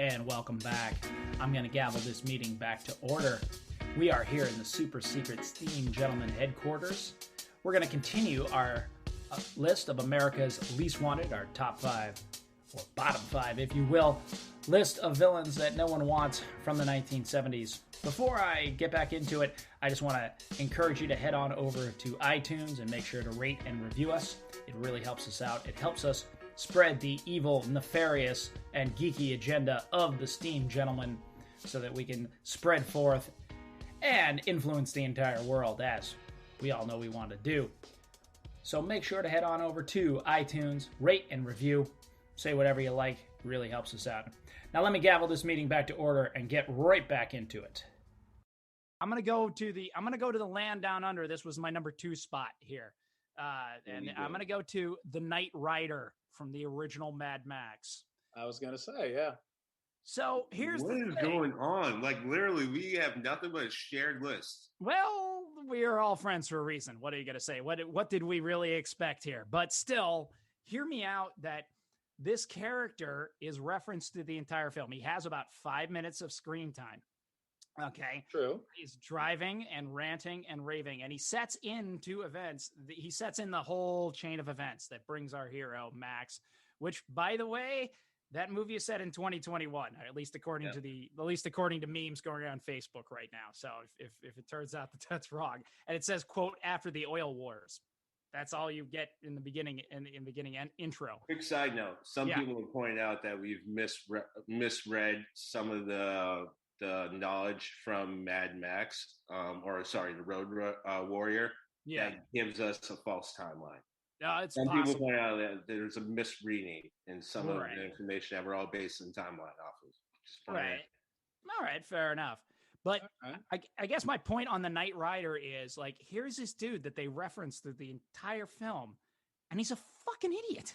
and welcome back. I'm going to gavel this meeting back to order. We are here in the super secret Steam Gentleman headquarters. We're going to continue our list of America's least wanted, our top 5, or bottom 5, if you will, list of villains that no one wants from the 1970s. Before I get back into it, I just want to encourage you to head on over to iTunes and make sure to rate and review us. It really helps us out. It helps us spread the evil, nefarious, and geeky agenda of the Steam Gentleman so that we can spread forth and influence the entire world, as we all know we want to do. So make sure to head on over to iTunes, rate and review, say whatever you like. It really helps us out. Now let me gavel this meeting back to order and get right back into it. I'm gonna go to the land down under. This was my number 2 spot here. And I'm going to go to the Knight Rider from the original Mad Max. I was going to say, yeah. So here's what is going on? Like, literally, we have nothing but a shared list. Well, we are all friends for a reason. What are you going to say? What did we really expect here? But still, hear me out that this character is referenced to the entire film. He has about 5 minutes of screen time. Okay. True. He's driving and ranting and raving, and he sets into events. He sets in the whole chain of events that brings our hero Max, which, by the way, that movie is set in 2021, at least according to memes going around Facebook right now. So if it turns out that that's wrong, and it says, quote, after the oil wars. That's all you get in the beginning and intro. Quick side note: some people have pointed out that we've misread some of the knowledge from Mad Max, the Road Warrior, that gives us a false timeline. Some people point out that there's a misreading in some of the information that we're all based in timeline off of. Right. All right, fair enough. But I guess my point on the Knight Rider is, like, here's this dude that they reference through the entire film, and he's a fucking idiot.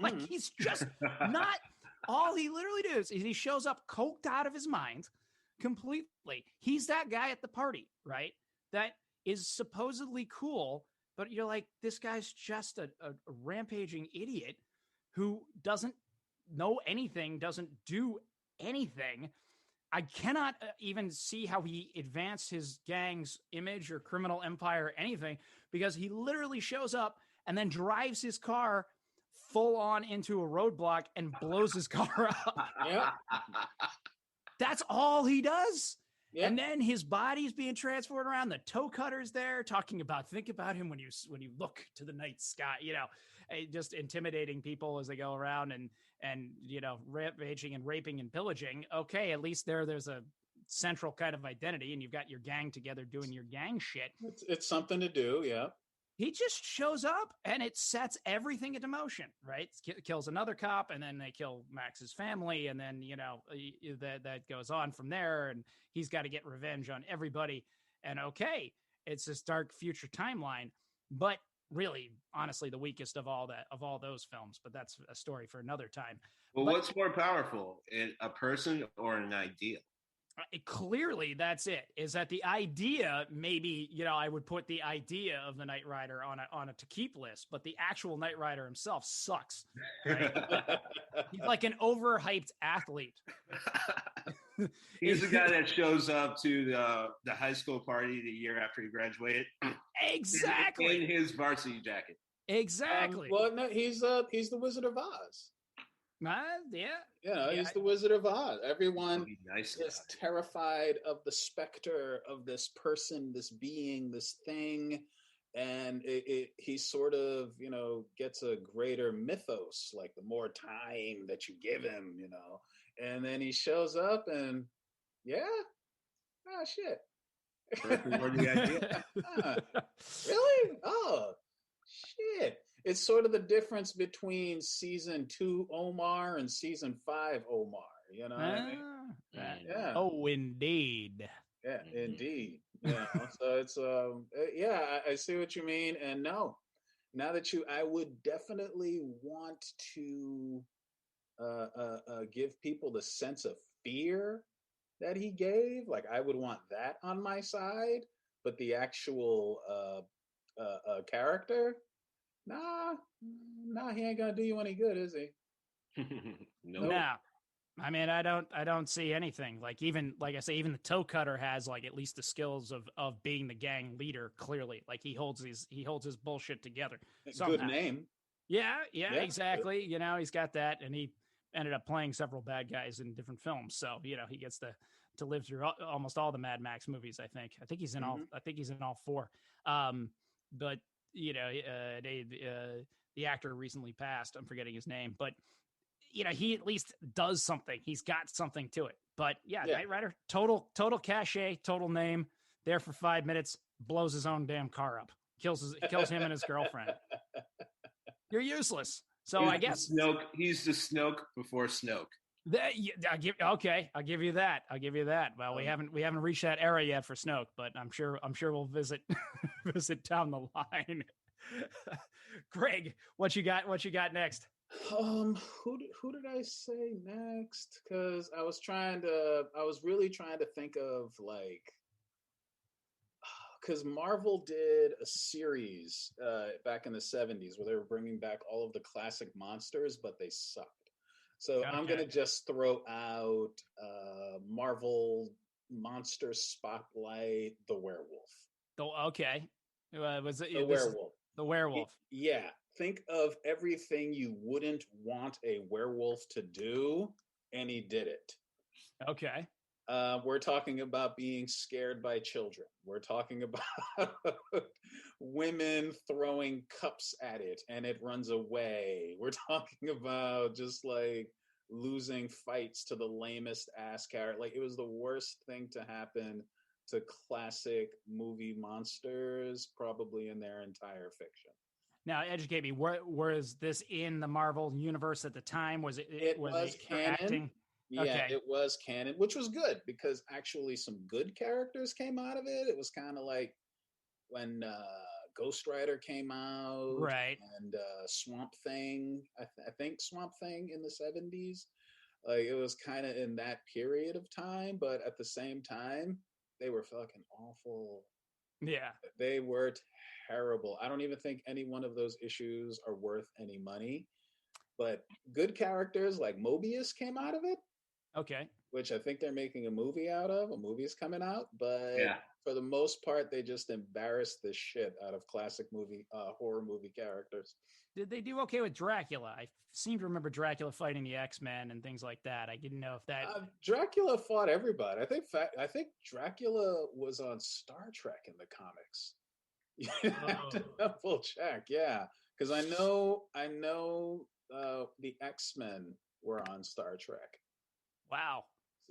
Like, he's just not, all he literally does is he shows up coked out of his mind completely. He's that guy at the party, right? That is supposedly cool, but you're like, this guy's just a rampaging idiot who doesn't know anything, doesn't do anything. I cannot even see how he advanced his gang's image or criminal empire or anything, because he literally shows up and then drives his car full on into a roadblock and blows his car up. Yeah. That's all he does. Yep. And then his body's being transported around. The toe cutter's there talking about, think about him when you look to the night sky, just intimidating people as they go around and rampaging and raping and pillaging. Okay, at least there's a central kind of identity, and you've got your gang together doing your gang shit. It's something to do, yeah. He just shows up and it sets everything into motion, right? Kills another cop, and then they kill Max's family. And then, that goes on from there, and he's got to get revenge on everybody. And okay, it's this dark future timeline, but really, honestly, the weakest of all those films, but that's a story for another time. Well, what's more powerful, a person or an idea? Clearly, that's it. Is that the idea? Maybe, I would put the idea of the Knight Rider on a to keep list, but the actual Knight Rider himself sucks. Right? He's like an overhyped athlete. He's the guy that shows up to the high school party the year after he graduated. Exactly. In his varsity jacket. Exactly. Well, no, he's the Wizard of Oz. He's the Wizard of Oz. Everyone is terrified of the specter of this person, this being, this thing, and he sort of, gets a greater mythos, like the more time that you give him, and then he shows up and, shit. Really? Oh, shit. It's sort of the difference between season 2 Omar and season 5 Omar. You know what I mean? Yeah. Oh, indeed. Yeah, indeed. So it's I see what you mean. And no, now that I would definitely want to give people the sense of fear that he gave. Like, I would want that on my side, but the actual character. Nah, he ain't gonna do you any good, is he? No. Nah. I mean, I don't see anything. Like, even like I say, even the toe cutter has like at least the skills of being the gang leader. Clearly, like he holds his bullshit together somehow. Good name. Yeah, exactly. You know, he's got that, and he ended up playing several bad guys in different films. So you know, he gets to live through almost all the Mad Max movies. I think he's in all. I think he's in all four. But you know, the actor recently passed. I'm forgetting his name, but you know, he at least does something. He's got something to it. But yeah, Knight Rider, total cachet, total name. There for 5 minutes, blows his own damn car up, kills him and his girlfriend. You're useless. So I guess he's the Snoke before Snoke. I'll give you that. Well, we haven't reached that era yet for Snoke, but I'm sure we'll visit down the line. Greg, what you got next? Who did I say next? Because I was really trying to think of like, because Marvel did a series back in the 70s where they were bringing back all of the classic monsters, but they sucked. So I'm gonna just throw out Marvel Monster Spotlight, the Werewolf. Was it the Werewolf? The Werewolf. Yeah. Think of everything you wouldn't want a werewolf to do, and he did it. Okay. We're talking about being scared by children. We're talking about women throwing cups at it and it runs away. We're talking about just like losing fights to the lamest ass character. Like, it was the worst thing to happen to classic movie monsters, probably in their entire fiction. Now, educate me. Was this in the Marvel universe at the time? Was it was canon? Yeah, it was canon, which was good because actually some good characters came out of it. It was kind of like when Ghost Rider came out, right? And Swamp Thing. I think Swamp Thing in the 70s. Like, it was kind of in that period of time, but at the same time, they were fucking awful. Yeah, they were terrible. I don't even think any one of those issues are worth any money. But good characters like Mobius came out of it. Okay. Which I think they're making a movie out of. A movie is coming out, but for the most part, they just embarrassed the shit out of classic horror movie characters. Did they do okay with Dracula? I seem to remember Dracula fighting the X-Men and things like that. I didn't know if that Dracula fought everybody. I think Dracula was on Star Trek in the comics. You have to double check, yeah, because I know the X-Men were on Star Trek. Wow.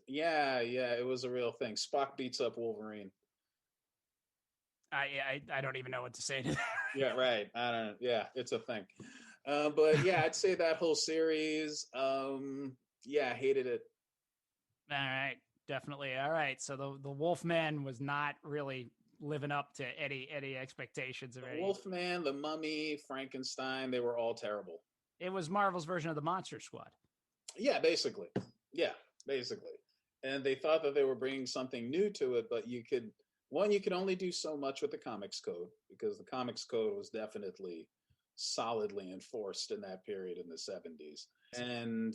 Yeah, it was a real thing. Spock beats up Wolverine. I don't even know what to say to that. Yeah, right. I don't know. Yeah, it's a thing. But yeah, I'd say that whole series. Yeah, hated it. All right, definitely. All right, so the Wolfman was not really living up to any expectations of the Wolfman, the Mummy, Frankenstein. They were all terrible. It was Marvel's version of the Monster Squad. Yeah, basically. Yeah, basically. And they thought that they were bringing something new to it, but you could only do so much with the Comics Code, because the Comics Code was definitely solidly enforced in that period in the 70s. And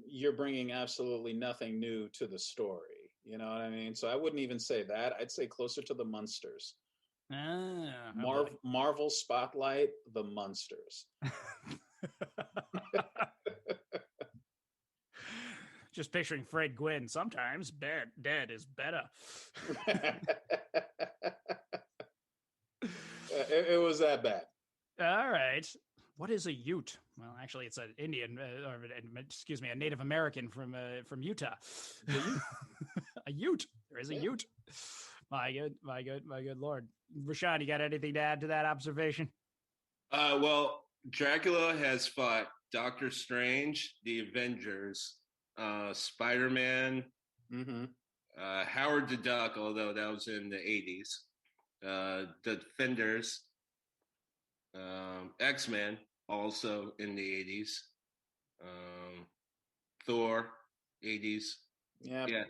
you're bringing absolutely nothing new to the story. You know what I mean? So I wouldn't even say that. I'd say closer to the Munsters. Marvel Spotlight, the Munsters. Just picturing Fred Gwynn. Sometimes dead is better. It was that bad. All right. What is a Ute? Well, actually, it's an Indian, a Native American from Utah. A Ute. There is a Ute. My good Lord. RaShaun, you got anything to add to that observation? Well, Dracula has fought Doctor Strange, the Avengers, Spider-Man, Howard the Duck, although that was in the 80s, the Defenders, X-Men, also in the 80s, Thor, 80s. Yeah.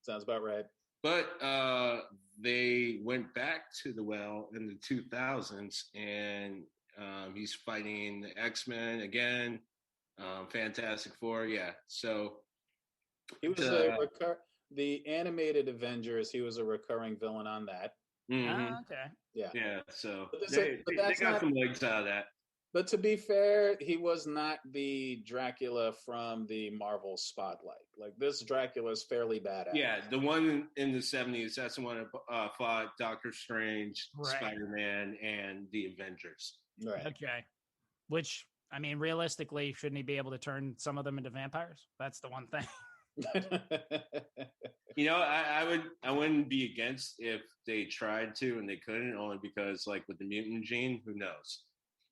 Sounds about right. But they went back to the well in the 2000s, and he's fighting the X-Men again. Fantastic Four, yeah. So he was the animated Avengers. He was a recurring villain on that. Mm-hmm. Okay. Yeah. So but they got some legs out of that. But to be fair, he was not the Dracula from the Marvel spotlight. Like, this Dracula is fairly badass. Yeah, the one in the 70s, that's the one that fought Doctor Strange, right. Spider-Man, and the Avengers. Right. Okay. Which, I mean, realistically, shouldn't he be able to turn some of them into vampires? That's the one thing. I wouldn't be against if they tried to and they couldn't, only because, like, with the mutant gene, who knows?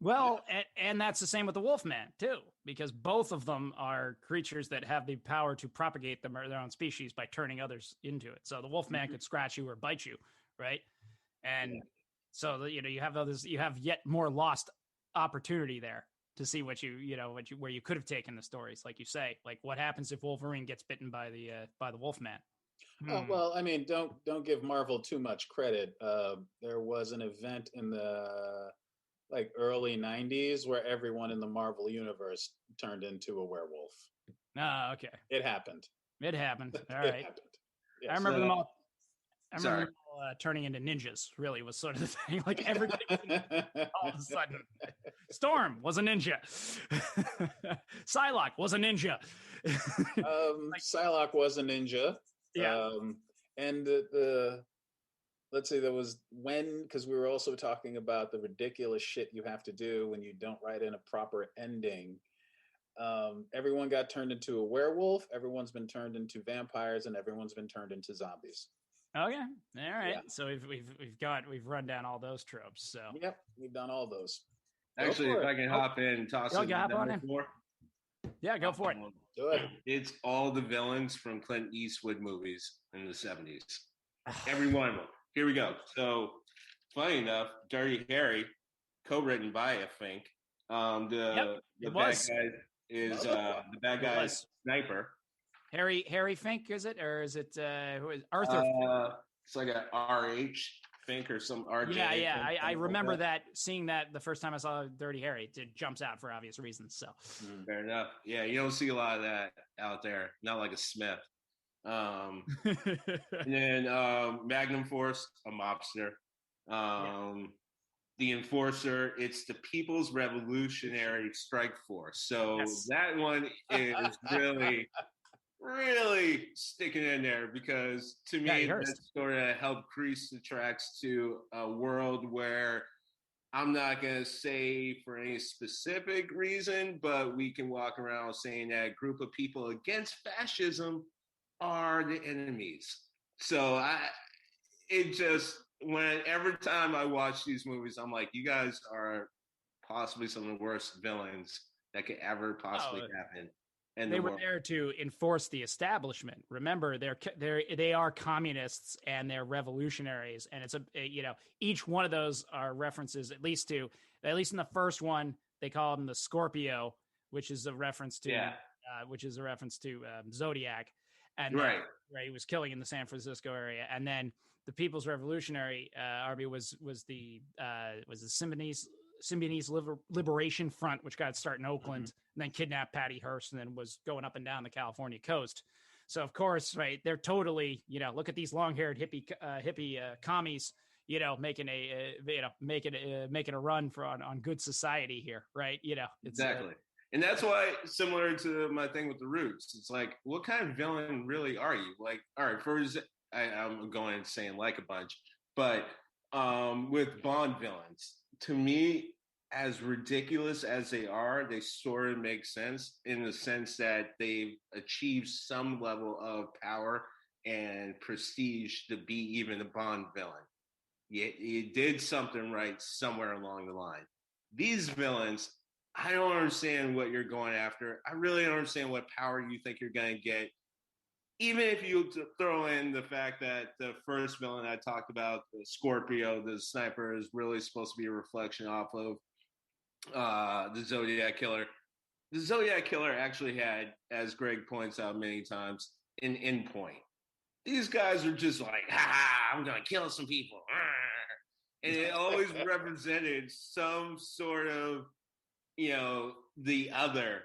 Well, and that's the same with the Wolfman too, because both of them are creatures that have the power to propagate their own species by turning others into it. So the Wolfman could scratch you or bite you, right? And so you have yet more lost opportunity there to see where you could have taken the stories, like you say, like what happens if Wolverine gets bitten by the Wolfman. Well, I mean, don't give Marvel too much credit. There was an event in the early 90s where everyone in the Marvel universe turned into a werewolf. Okay. It happened. All right. It happened. Yes. I remember them all. Turning into ninjas. Really was sort of the thing. Like everybody, all of a sudden, Storm was a ninja. Psylocke was a ninja. Psylocke was a ninja. Yeah. And let's say there was because we were also talking about the ridiculous shit you have to do when you don't write in a proper ending. Everyone got turned into a werewolf. Everyone's been turned into vampires, and everyone's been turned into zombies. Okay, all right. Yeah. So we've run down all those tropes. So yep, we've done all those. Actually, if I can hop in and toss it down before. Yeah, go for it. Do it. It's all the villains from Clint Eastwood movies in the 70s. Every one of them. Here we go. So, funny enough, Dirty Harry, co-written by Fink. The bad guy is the bad guy's Sniper. Harry Fink, is it, or is it who is Arthur? It's like a RH Fink or some RJ. Yeah. I remember that seeing that the first time I saw Dirty Harry. It jumps out for obvious reasons. So fair enough. Yeah, you don't see a lot of that out there. Not like a Smith. And then Magnum Force, a mobster. The Enforcer, it's the People's Revolutionary Strike Force. So that one is really, really sticking in there because to me, that sort of helped grease the tracks to a world where I'm not going to say for any specific reason, but we can walk around saying that a group of people against fascism are the enemies. So every time I watch these movies, I'm like, you guys are possibly some of the worst villains that could ever possibly happen. And they were there to enforce the establishment. Remember, they are communists and they're revolutionaries, and it's each one of those are references at least in the first one they call him the Scorpio, which is a reference to Zodiac, and right. He was killing in the San Francisco area, and then the People's Revolutionary Army was the Symbionese Liberation Front, which got its start in Oakland, and then kidnapped Patty Hearst, and then was going up and down the California coast. So of course, right, they're totally, look at these long-haired hippie commies, making a run on good society here, right? Exactly. And that's why, similar to my thing with the Roots, it's like, what kind of villain really are you? Like, all right, first, I'm going and saying like a bunch, but with Bond villains, to me, as ridiculous as they are, they sort of make sense in the sense that they've achieved some level of power and prestige to be even a Bond villain. You did something right somewhere along the line. These villains, I don't understand what you're going after. I really don't understand what power you think you're going to get. Even if you throw in the fact that the first villain I talked about, the Scorpio, the Sniper, is really supposed to be a reflection off of the Zodiac Killer. The Zodiac Killer actually had, as Greg points out many times, an endpoint. These guys are just like, I'm going to kill some people. And it always represented some sort of, the other